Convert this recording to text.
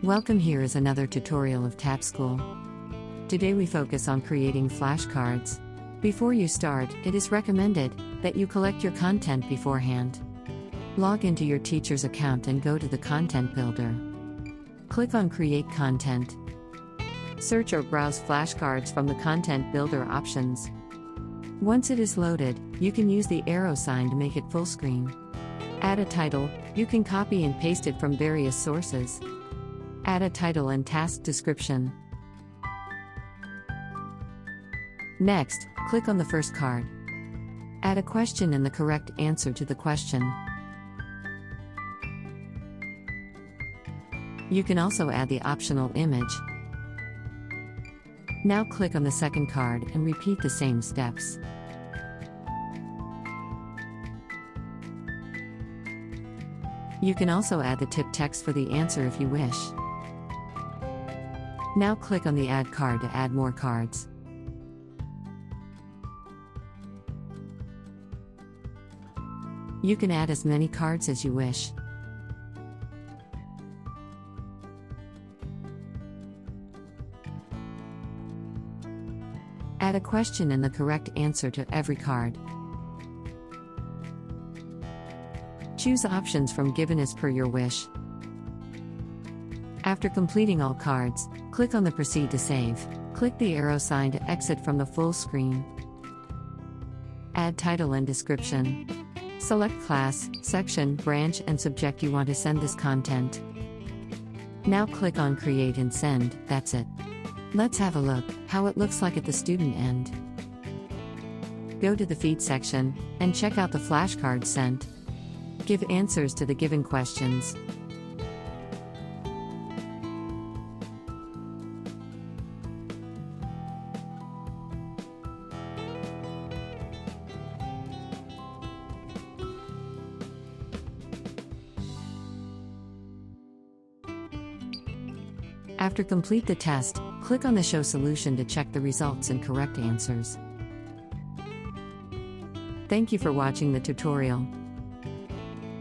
Welcome, here is another tutorial of Tabschool. Today we focus on creating flashcards. Before you start, it is recommended that you collect your content beforehand. Log into your teacher's account and go to the Content Builder. Click on Create Content. Search or browse flashcards from the Content Builder options. Once it is loaded, you can use the arrow sign to make it full screen. Add a title. You can copy and paste it from various sources. Add a title and task description. Next, click on the first card. Add a question and the correct answer to the question. You can also add the optional image. Now click on the second card and repeat the same steps. You can also add the tip text for the answer if you wish. Now click on the Add card to add more cards. You can add as many cards as you wish. Add a question and the correct answer to every card. Choose options from given as per your wish. After completing all cards, click on the Proceed to save. Click the arrow sign to exit from the full screen. Add title and description. Select class, section, branch, and subject you want to send this content. Now click on Create and Send. That's it. Let's have a look how it looks like at the student end. Go to the Feed section and check out the flashcards sent. Give answers to the given questions. After complete the test, click on the Show Solution to check the results and correct answers. Thank you for watching the tutorial.